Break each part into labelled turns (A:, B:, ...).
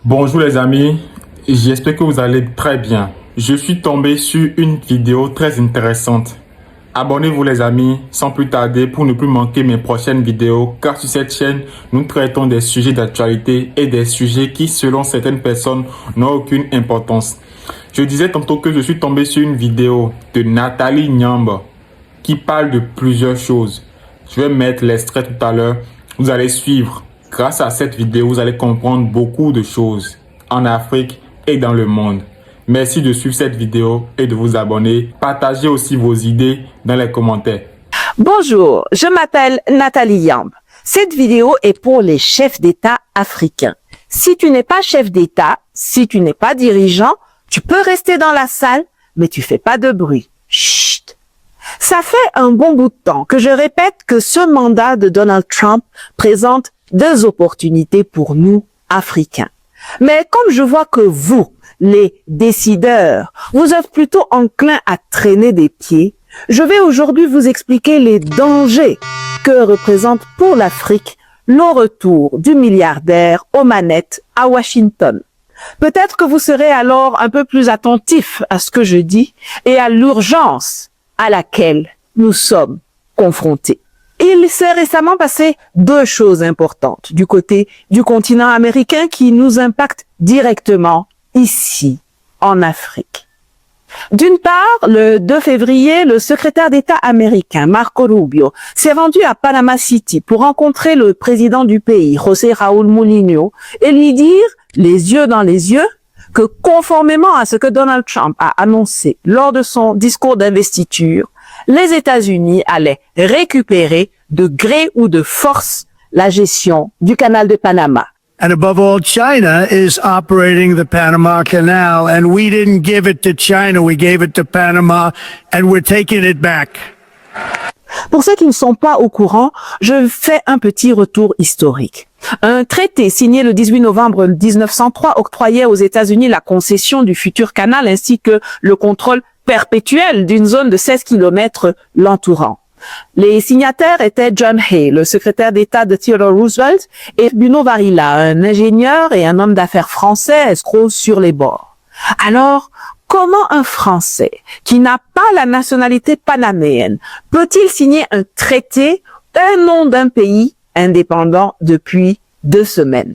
A: Bonjour les amis, j'espère que vous allez très bien. Je suis tombé sur une vidéo très intéressante. Abonnez-vous les amis, sans plus tarder pour ne plus manquer mes prochaines vidéos, car sur cette chaîne, nous traitons des sujets d'actualité et des sujets qui, selon certaines personnes, n'ont aucune importance. Je disais tantôt que je suis tombé sur une vidéo de Nathalie Nyamba qui parle de plusieurs choses. Je vais mettre l'extrait tout à l'heure, vous allez suivre. Grâce à cette vidéo, vous allez comprendre beaucoup de choses en Afrique et dans le monde. Merci de suivre cette vidéo et de vous abonner. Partagez aussi vos idées dans les commentaires.
B: Bonjour, je m'appelle Nathalie Nyamba. Cette vidéo est pour les chefs d'État africains. Si tu n'es pas chef d'État, si tu n'es pas dirigeant, tu peux rester dans la salle, mais tu fais pas de bruit. Chut! Ça fait un bon bout de temps que je répète que ce mandat de Donald Trump présente deux opportunités pour nous, Africains. Mais comme je vois que vous, les décideurs, vous êtes plutôt enclins à traîner des pieds, je vais aujourd'hui vous expliquer les dangers que représente pour l'Afrique le retour du milliardaire aux manettes à Washington. Peut-être que vous serez alors un peu plus attentif à ce que je dis et à l'urgence à laquelle nous sommes confrontés. Il s'est récemment passé deux choses importantes du côté du continent américain qui nous impactent directement ici, en Afrique. D'une part, le 2 février, le secrétaire d'État américain, Marco Rubio, s'est rendu à Panama City pour rencontrer le président du pays, José Raúl Mulino, et lui dire, les yeux dans les yeux, que conformément à ce que Donald Trump a annoncé lors de son discours d'investiture, les États-Unis allaient récupérer de gré ou de force la gestion du canal de Panama.
C: And above all, China is operating the Panama Canal, and we didn't give it to China, we gave it to Panama, and we're taking it back.
B: Pour ceux qui ne sont pas au courant, je fais un petit retour historique. Un traité signé le 18 novembre 1903 octroyait aux États-Unis la concession du futur canal ainsi que le contrôle perpétuel d'une zone de 16 kilomètres l'entourant. Les signataires étaient John Hay, le secrétaire d'État de Theodore Roosevelt, et Bruno Varilla, un ingénieur et un homme d'affaires français escroc sur les bords. Alors, comment un Français qui n'a pas la nationalité panaméenne peut-il signer un traité au nom d'un pays indépendant depuis 2 semaines?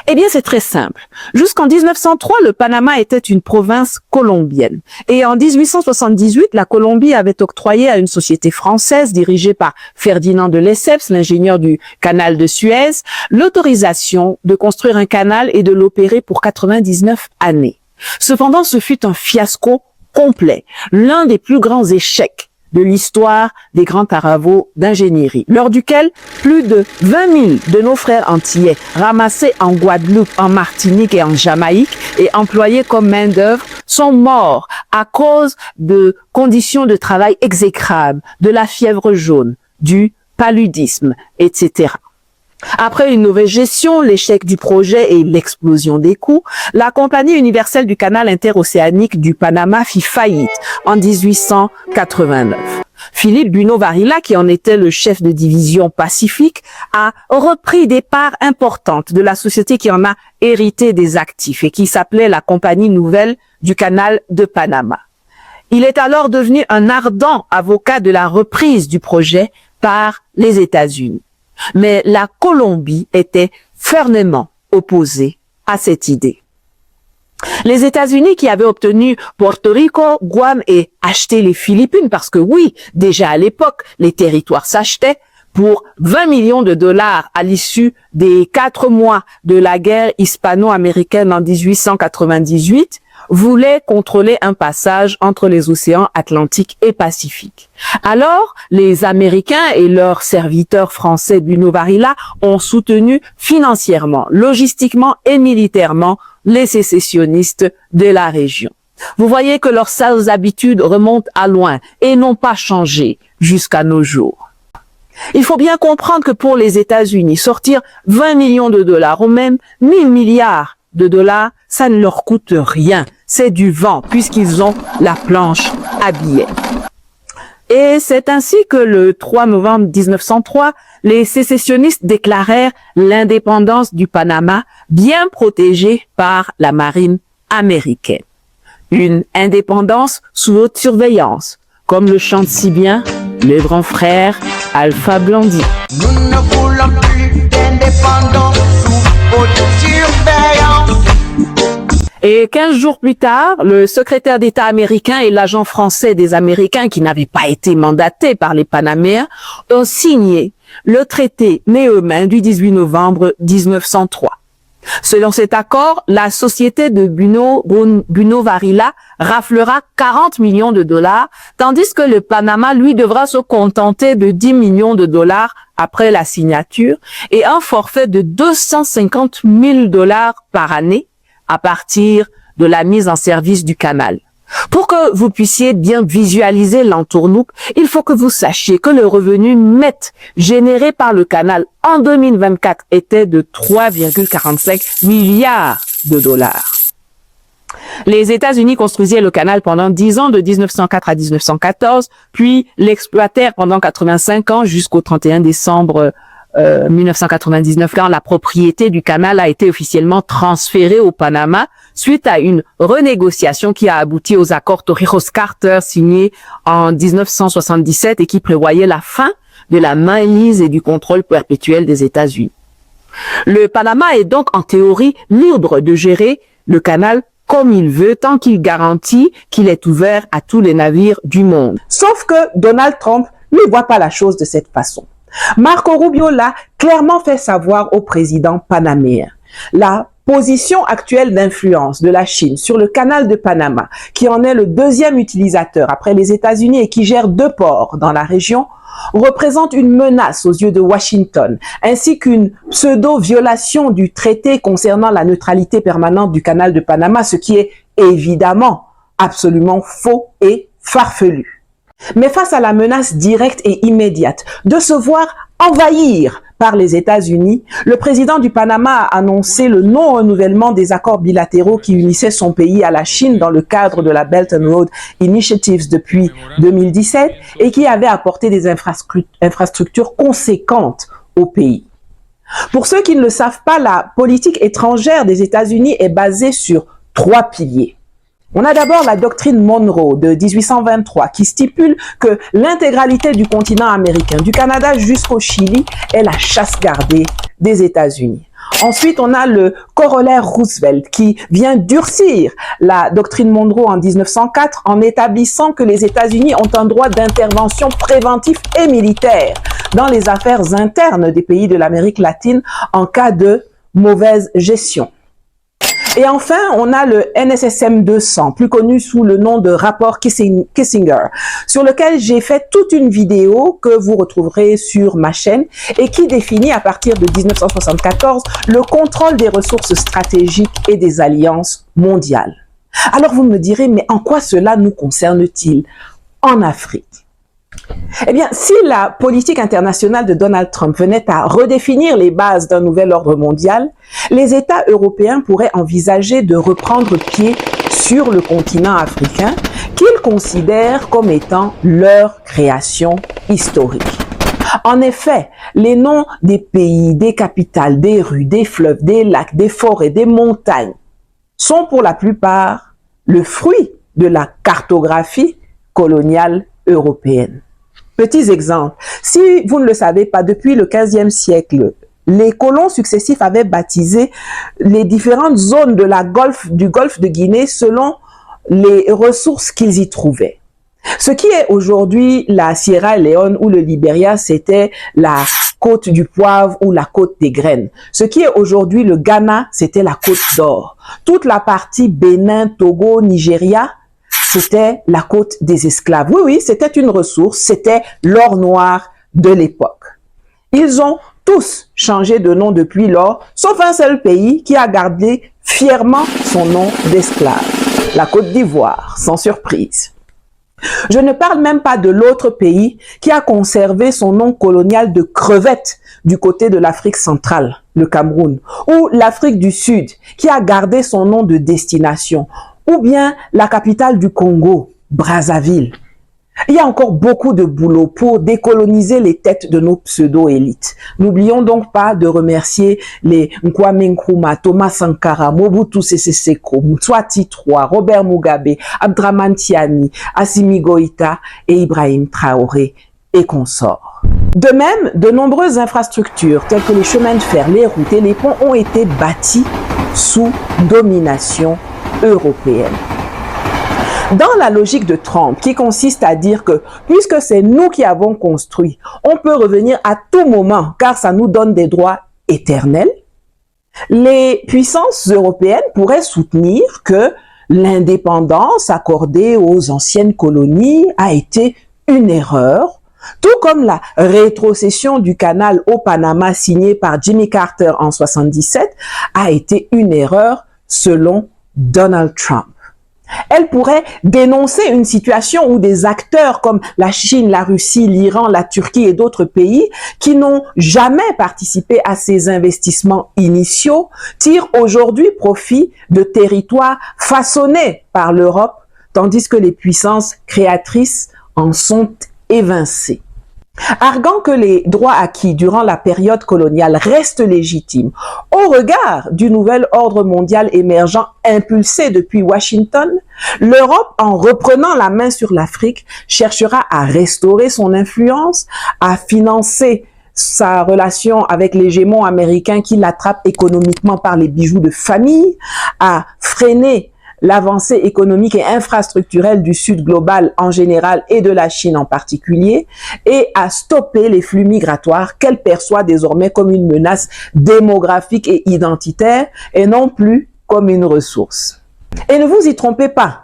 B: Eh bien, c'est très simple. Jusqu'en 1903, le Panama était une province colombienne. Et en 1878, la Colombie avait octroyé à une société française dirigée par Ferdinand de Lesseps, l'ingénieur du canal de Suez, l'autorisation de construire un canal et de l'opérer pour 99 années. Cependant, ce fut un fiasco complet, l'un des plus grands échecs de l'histoire des grands travaux d'ingénierie, lors duquel plus de 20 000 de nos frères antillais, ramassés en Guadeloupe, en Martinique et en Jamaïque et employés comme main-d'œuvre, sont morts à cause de conditions de travail exécrables, de la fièvre jaune, du paludisme, etc. Après une mauvaise gestion, l'échec du projet et l'explosion des coûts, la Compagnie universelle du canal interocéanique du Panama fit faillite en 1889. Philippe Bruno Varilla, qui en était le chef de division Pacifique, a repris des parts importantes de la société qui en a hérité des actifs et qui s'appelait la Compagnie nouvelle du canal de Panama. Il est alors devenu un ardent avocat de la reprise du projet par les États-Unis. Mais la Colombie était fermement opposée à cette idée. Les États-Unis qui avaient obtenu Porto Rico, Guam et acheté les Philippines, parce que oui, déjà à l'époque, les territoires s'achetaient pour 20 millions de dollars à l'issue des 4 mois de la guerre hispano-américaine en 1898, voulaient contrôler un passage entre les océans Atlantique et Pacifique. Alors, les Américains et leurs serviteurs français Bruno Varilla ont soutenu financièrement, logistiquement et militairement les sécessionnistes de la région. Vous voyez que leurs sales habitudes remontent à loin et n'ont pas changé jusqu'à nos jours. Il faut bien comprendre que pour les États-Unis, sortir 20 millions de dollars ou même 1000 milliards de dollars, ça ne leur coûte rien. C'est du vent puisqu'ils ont la planche à billets. Et c'est ainsi que le 3 novembre 1903, les sécessionnistes déclarèrent l'indépendance du Panama, bien protégée par la marine américaine. Une indépendance sous haute surveillance, comme le chante si bien le grand frère Alpha Blondy.
D: Nous ne voulons plus d'indépendance sous haute surveillance.
B: Et 15 jours plus tard, le secrétaire d'État américain et l'agent français des Américains, qui n'avaient pas été mandatés par les Panaméens, ont signé le traité Né-Humain du 18 novembre 1903. Selon cet accord, la société de Bruno Varilla raflera 40 millions de dollars, tandis que le Panama, lui, devra se contenter de 10 millions de dollars après la signature et un forfait de 250 000 dollars par année à partir de la mise en service du canal. Pour que vous puissiez bien visualiser l'entourloupe, il faut que vous sachiez que le revenu net généré par le canal en 2024 était de 3,45 milliards de dollars. Les États-Unis construisaient le canal pendant 10 ans, de 1904 à 1914, puis l'exploitèrent pendant 85 ans jusqu'au 31 décembre 1999, quand la propriété du canal a été officiellement transférée au Panama suite à une renégociation qui a abouti aux accords Torrijos-Carter signés en 1977 et qui prévoyaient la fin de la mainmise et du contrôle perpétuel des États-Unis. Le Panama est donc en théorie libre de gérer le canal comme il veut, tant qu'il garantit qu'il est ouvert à tous les navires du monde.
E: Sauf que Donald Trump ne voit pas la chose de cette façon. Marco Rubio l'a clairement fait savoir au président panaméen. La position actuelle d'influence de la Chine sur le canal de Panama, qui en est le deuxième utilisateur après les États-Unis et qui gère 2 ports dans la région, représente une menace aux yeux de Washington, ainsi qu'une pseudo-violation du traité concernant la neutralité permanente du canal de Panama, ce qui est évidemment absolument faux et farfelu. Mais face à la menace directe et immédiate de se voir envahir par les États-Unis, le président du Panama a annoncé le non-renouvellement des accords bilatéraux qui unissaient son pays à la Chine dans le cadre de la Belt and Road Initiative depuis 2017 et qui avait apporté des infrastructures conséquentes au pays. Pour ceux qui ne le savent pas, la politique étrangère des États-Unis est basée sur 3 piliers. On a d'abord la doctrine Monroe de 1823 qui stipule que l'intégralité du continent américain, du Canada jusqu'au Chili, est la chasse gardée des États-Unis. Ensuite, on a le corollaire Roosevelt qui vient durcir la doctrine Monroe en 1904 en établissant que les États-Unis ont un droit d'intervention préventif et militaire dans les affaires internes des pays de l'Amérique latine en cas de mauvaise gestion. Et enfin, on a le NSSM 200, plus connu sous le nom de rapport Kissinger, sur lequel j'ai fait toute une vidéo que vous retrouverez sur ma chaîne et qui définit à partir de 1974 le contrôle des ressources stratégiques et des alliances mondiales. Alors vous me direz, mais en quoi cela nous concerne-t-il en Afrique? Eh bien, si la politique internationale de Donald Trump venait à redéfinir les bases d'un nouvel ordre mondial, les États européens pourraient envisager de reprendre pied sur le continent africain qu'ils considèrent comme étant leur création historique. En effet, les noms des pays, des capitales, des rues, des fleuves, des lacs, des forêts, des montagnes sont pour la plupart le fruit de la cartographie coloniale européenne. Petits exemples. Si vous ne le savez pas, depuis le XVe siècle, les colons successifs avaient baptisé les différentes zones du golfe de Guinée selon les ressources qu'ils y trouvaient. Ce qui est aujourd'hui la Sierra Leone ou le Libéria, c'était la côte du poivre ou la côte des graines. Ce qui est aujourd'hui le Ghana, c'était la côte d'or. Toute la partie Bénin, Togo, Nigeria, c'était la côte des esclaves. Oui, oui, c'était une ressource, c'était l'or noir de l'époque. Ils ont tous changé de nom depuis lors, sauf un seul pays qui a gardé fièrement son nom d'esclave, la Côte d'Ivoire, sans surprise. Je ne parle même pas de l'autre pays qui a conservé son nom colonial de crevette du côté de l'Afrique centrale, le Cameroun, ou l'Afrique du Sud qui a gardé son nom de destination, ou bien la capitale du Congo, Brazzaville. Il y a encore beaucoup de boulot pour décoloniser les têtes de nos pseudo-élites. N'oublions donc pas de remercier les Kwame Nkrumah, Thomas Sankara, Mobutu Sese Seko, Mswati III, Robert Mugabe, Abdraman Tiani, Assimi Goïta et Ibrahim Traoré et consorts. De même, de nombreuses infrastructures telles que les chemins de fer, les routes et les ponts ont été bâtis sous domination européenne. Dans la logique de Trump, qui consiste à dire que puisque c'est nous qui avons construit, on peut revenir à tout moment car ça nous donne des droits éternels, les puissances européennes pourraient soutenir que l'indépendance accordée aux anciennes colonies a été une erreur, tout comme la rétrocession du canal au Panama signée par Jimmy Carter en 1977 a été une erreur selon Donald Trump. Elle pourrait dénoncer une situation où des acteurs comme la Chine, la Russie, l'Iran, la Turquie et d'autres pays qui n'ont jamais participé à ces investissements initiaux tirent aujourd'hui profit de territoires façonnés par l'Europe, tandis que les puissances créatrices en sont évincées. Arguant que les droits acquis durant la période coloniale restent légitimes au regard du nouvel ordre mondial émergent impulsé depuis Washington, l'Europe, en reprenant la main sur l'Afrique, cherchera à restaurer son influence, à financer sa relation avec l'hégémon américain qui l'attrape économiquement par les bijoux de famille, à freiner l'avancée économique et infrastructurelle du Sud global en général et de la Chine en particulier, et à stopper les flux migratoires qu'elle perçoit désormais comme une menace démographique et identitaire et non plus comme une ressource. Et ne vous y trompez pas,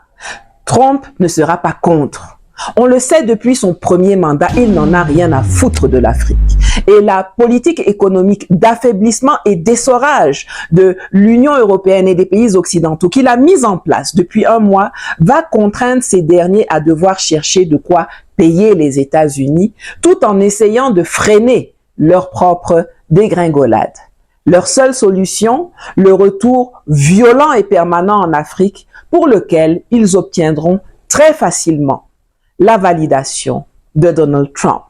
E: Trump ne sera pas contre. On le sait depuis son premier mandat, il n'en a rien à foutre de l'Afrique. Et la politique économique d'affaiblissement et d'essorage de l'Union européenne et des pays occidentaux qu'il a mise en place depuis un mois va contraindre ces derniers à devoir chercher de quoi payer les États-Unis tout en essayant de freiner leur propre dégringolade. Leur seule solution, le retour violent et permanent en Afrique pour lequel ils obtiendront très facilement la validation de Donald Trump.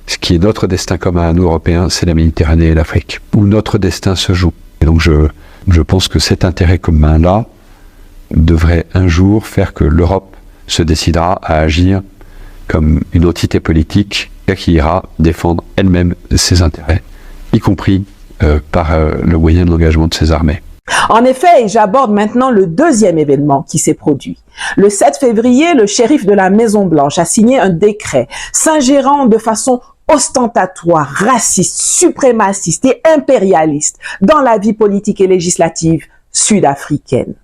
F: Ce qui est notre destin commun à nous, Européens, c'est la Méditerranée et l'Afrique, où notre destin se joue. Et donc je pense que cet intérêt commun-là devrait un jour faire que l'Europe se décidera à agir comme une entité politique qui ira défendre elle-même ses intérêts, y compris par le moyen de l'engagement de ses armées.
E: En effet, j'aborde maintenant le deuxième événement qui s'est produit. Le 7 février, le shérif de la Maison-Blanche a signé un décret s'ingérant de façon ostentatoire, raciste, suprémaciste et impérialiste dans la vie politique et législative sud-africaine.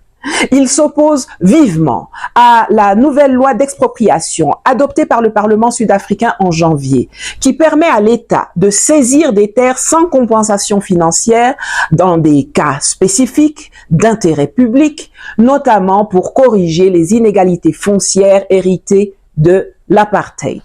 E: Il s'oppose vivement à la nouvelle loi d'expropriation adoptée par le Parlement sud-africain en janvier, qui permet à l'État de saisir des terres sans compensation financière dans des cas spécifiques d'intérêt public, notamment pour corriger les inégalités foncières héritées de l'apartheid.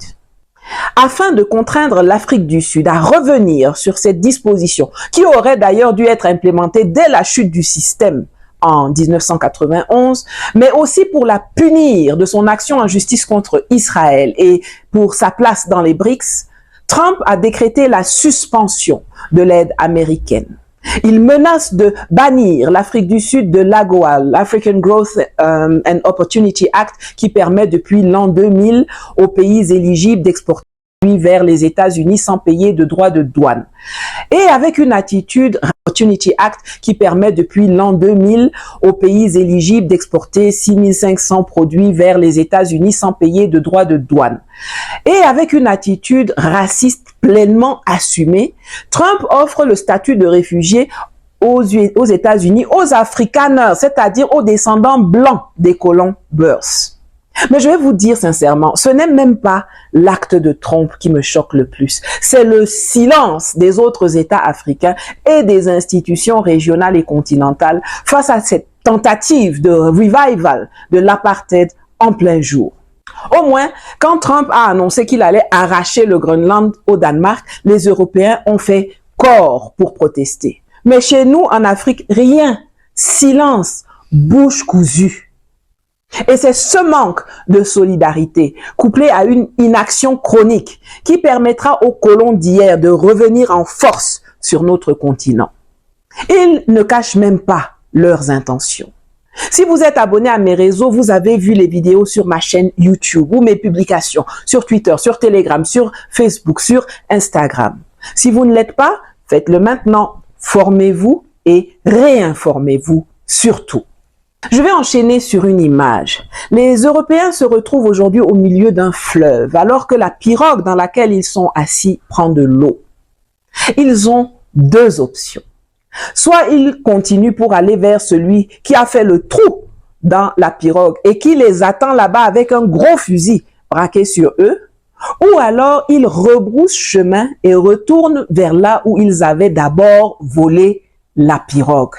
E: Afin de contraindre l'Afrique du Sud à revenir sur cette disposition, qui aurait d'ailleurs dû être implémentée dès la chute du système en 1991, mais aussi pour la punir de son action en justice contre Israël et pour sa place dans les BRICS, Trump a décrété la suspension de l'aide américaine. Il menace de bannir l'Afrique du Sud de l'AGOA, l'African Growth and Opportunity Act, qui permet depuis l'an 2000 aux pays éligibles d'exporter vers les États-Unis sans payer de droits de douane. Et avec une attitude Opportunity Act qui permet depuis l'an 2000 aux pays éligibles d'exporter 6500 produits vers les États-Unis sans payer de droits de douane. Et avec une attitude raciste pleinement assumée, Trump offre le statut de réfugié aux États-Unis, aux Afrikaners, c'est-à-dire aux descendants blancs des colons Boers. Mais je vais vous dire sincèrement, ce n'est même pas l'acte de Trump qui me choque le plus. C'est le silence des autres États africains et des institutions régionales et continentales face à cette tentative de revival de l'apartheid en plein jour. Au moins, quand Trump a annoncé qu'il allait arracher le Groenland au Danemark, les Européens ont fait corps pour protester. Mais chez nous, en Afrique, rien. Silence, bouche cousue. Et c'est ce manque de solidarité, couplé à une inaction chronique, qui permettra aux colons d'hier de revenir en force sur notre continent. Ils ne cachent même pas leurs intentions. Si vous êtes abonné à mes réseaux, vous avez vu les vidéos sur ma chaîne YouTube ou mes publications sur Twitter, sur Telegram, sur Facebook, sur Instagram. Si vous ne l'êtes pas, faites-le maintenant. Formez-vous et réinformez-vous surtout. Je vais enchaîner sur une image. Les Européens se retrouvent aujourd'hui au milieu d'un fleuve, alors que la pirogue dans laquelle ils sont assis prend de l'eau. Ils ont deux options. Soit ils continuent pour aller vers celui qui a fait le trou dans la pirogue et qui les attend là-bas avec un gros fusil braqué sur eux, ou alors ils rebroussent chemin et retournent vers là où ils avaient d'abord volé la pirogue.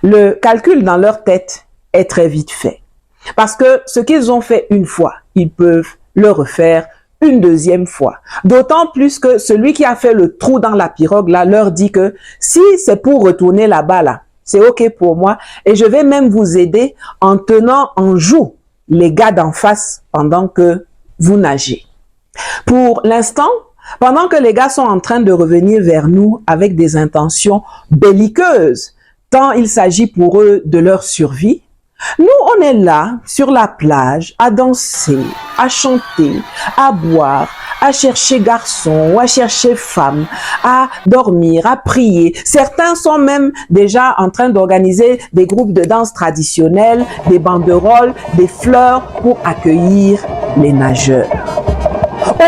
E: Le calcul dans leur tête est très vite fait. Parce que ce qu'ils ont fait une fois, ils peuvent le refaire une deuxième fois. D'autant plus que celui qui a fait le trou dans la pirogue là leur dit que si c'est pour retourner là-bas là, c'est ok pour moi et je vais même vous aider en tenant en joue les gars d'en face pendant que vous nagez. Pour l'instant, pendant que les gars sont en train de revenir vers nous avec des intentions belliqueuses, tant il s'agit pour eux de leur survie, nous, on est là, sur la plage, à danser, à chanter, à boire, à chercher garçons ou à chercher femmes, à dormir, à prier. Certains sont même déjà en train d'organiser des groupes de danse traditionnels, des banderoles, des fleurs pour accueillir les nageurs.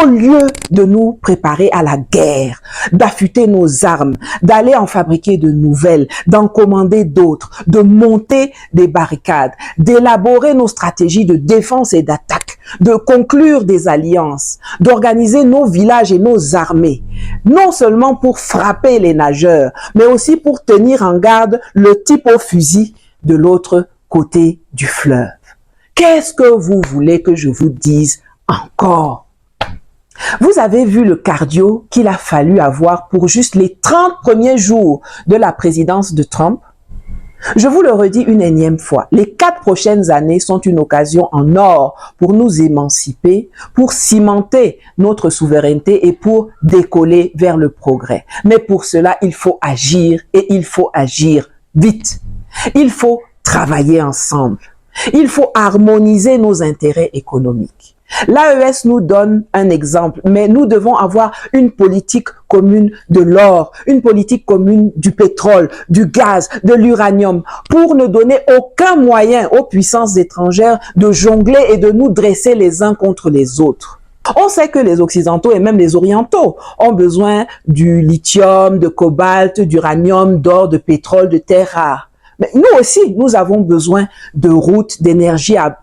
E: Au lieu de nous préparer à la guerre, d'affûter nos armes, d'aller en fabriquer de nouvelles, d'en commander d'autres, de monter des barricades, d'élaborer nos stratégies de défense et d'attaque, de conclure des alliances, d'organiser nos villages et nos armées, non seulement pour frapper les nageurs, mais aussi pour tenir en garde le type au fusil de l'autre côté du fleuve. Qu'est-ce que vous voulez que je vous dise encore? Vous avez vu le cardio qu'il a fallu avoir pour juste les 30 premiers jours de la présidence de Trump? Je vous le redis une énième fois, les 4 prochaines années sont une occasion en or pour nous émanciper, pour cimenter notre souveraineté et pour décoller vers le progrès. Mais pour cela, il faut agir et il faut agir vite. Il faut travailler ensemble. Il faut harmoniser nos intérêts économiques. L'AES nous donne un exemple, mais nous devons avoir une politique commune de l'or, une politique commune du pétrole, du gaz, de l'uranium, pour ne donner aucun moyen aux puissances étrangères de jongler et de nous dresser les uns contre les autres. On sait que les Occidentaux et même les Orientaux ont besoin du lithium, de cobalt, d'uranium, d'or, de pétrole, de terres rares. Mais nous aussi, nous avons besoin de routes, d'énergie à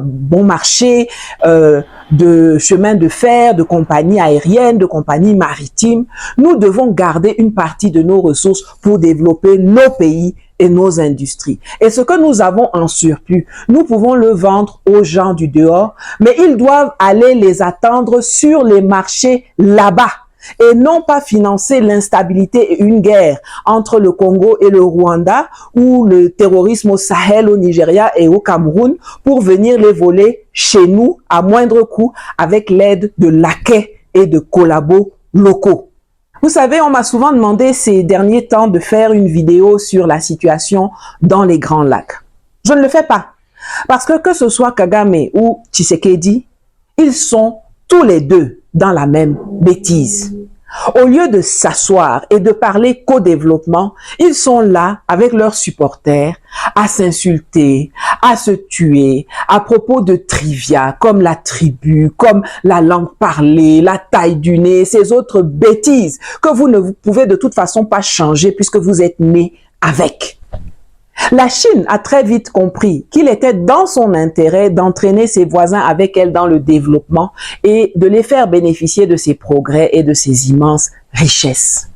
E: bon marché, de chemins de fer, de compagnies aériennes, de compagnies maritimes. Nous devons garder une partie de nos ressources pour développer nos pays et nos industries. Et ce que nous avons en surplus, nous pouvons le vendre aux gens du dehors, mais ils doivent aller les attendre sur les marchés là-bas, et non pas financer l'instabilité et une guerre entre le Congo et le Rwanda ou le terrorisme au Sahel, au Nigeria et au Cameroun pour venir les voler chez nous à moindre coût avec l'aide de laquais et de collabos locaux. Vous savez, on m'a souvent demandé ces derniers temps de faire une vidéo sur la situation dans les Grands Lacs. Je ne le fais pas parce que ce soit Kagame ou Tshisekedi, ils sont tous les deux dans la même bêtise. Au lieu de s'asseoir et de parler qu'au développement, ils sont là avec leurs supporters à s'insulter, à se tuer à propos de trivia comme la tribu, comme la langue parlée, la taille du nez, ces autres bêtises que vous ne pouvez de toute façon pas changer puisque vous êtes nés avec. La Chine a très vite compris qu'il était dans son intérêt d'entraîner ses voisins avec elle dans le développement et de les faire bénéficier de ses progrès et de ses immenses richesses.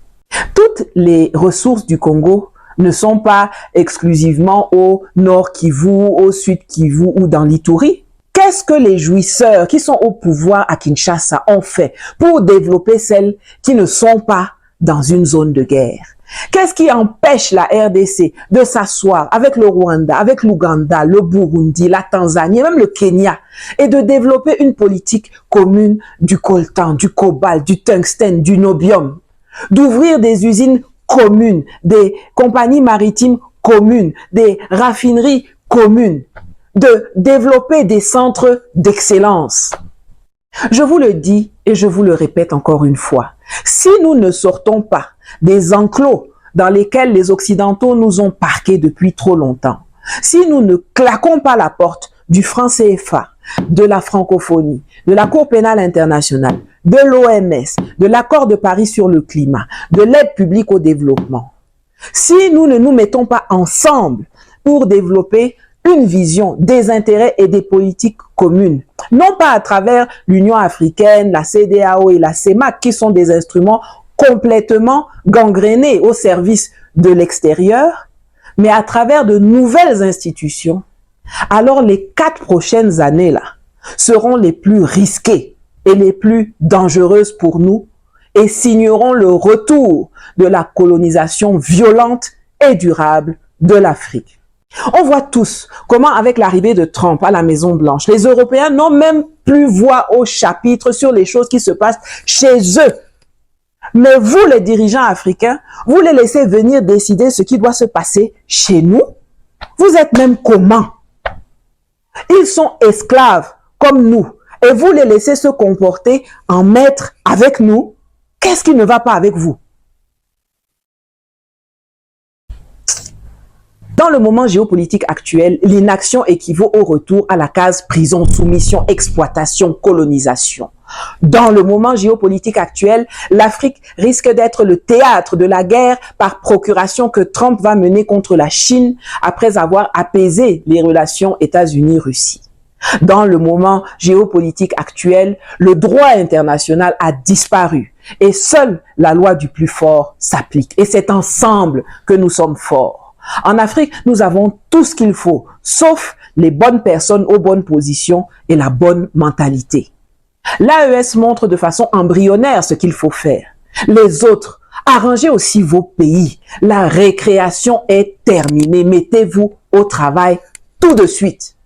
E: Toutes les ressources du Congo ne sont pas exclusivement au nord Kivu, au sud Kivu ou dans l'Ituri. Qu'est-ce que les jouisseurs qui sont au pouvoir à Kinshasa ont fait pour développer celles qui ne sont pas dans une zone de guerre? Qu'est-ce qui empêche la RDC de s'asseoir avec le Rwanda, avec l'Ouganda, le Burundi, la Tanzanie et même le Kenya et de développer une politique commune du coltan, du cobalt, du tungstène, du nobium, d'ouvrir des usines communes, des compagnies maritimes communes, des raffineries communes, de développer des centres d'excellence. Je vous le dis et je vous le répète encore une fois, si nous ne sortons pas des enclos dans lesquels les Occidentaux nous ont parqués depuis trop longtemps, si nous ne claquons pas la porte du franc CFA, de la francophonie, de la Cour pénale internationale, de l'OMS, de l'accord de Paris sur le climat, de l'aide publique au développement, si nous ne nous mettons pas ensemble pour développer une vision des intérêts et des politiques communes, non pas à travers l'Union africaine, la CEDEAO et la CEMAC, qui sont des instruments complètement gangrénés au service de l'extérieur, mais à travers de nouvelles institutions, alors les 4 prochaines années-là seront les plus risquées et les plus dangereuses pour nous et signeront le retour de la colonisation violente et durable de l'Afrique. On voit tous comment, avec l'arrivée de Trump à la Maison-Blanche, les Européens n'ont même plus voix au chapitre sur les choses qui se passent chez eux. Mais vous, les dirigeants africains, vous les laissez venir décider ce qui doit se passer chez nous. Vous êtes même comment? Ils sont esclaves comme nous et vous les laissez se comporter en maîtres avec nous. Qu'est-ce qui ne va pas avec vous? Dans le moment géopolitique actuel, l'inaction équivaut au retour à la case prison, soumission, exploitation, colonisation. Dans le moment géopolitique actuel, l'Afrique risque d'être le théâtre de la guerre par procuration que Trump va mener contre la Chine après avoir apaisé les relations États-Unis-Russie. Dans le moment géopolitique actuel, le droit international a disparu et seule la loi du plus fort s'applique. Et c'est ensemble que nous sommes forts. En Afrique, nous avons tout ce qu'il faut, sauf les bonnes personnes aux bonnes positions et la bonne mentalité. L'AES montre de façon embryonnaire ce qu'il faut faire. Les autres, arrangez aussi vos pays. La récréation est terminée. Mettez-vous au travail tout de suite.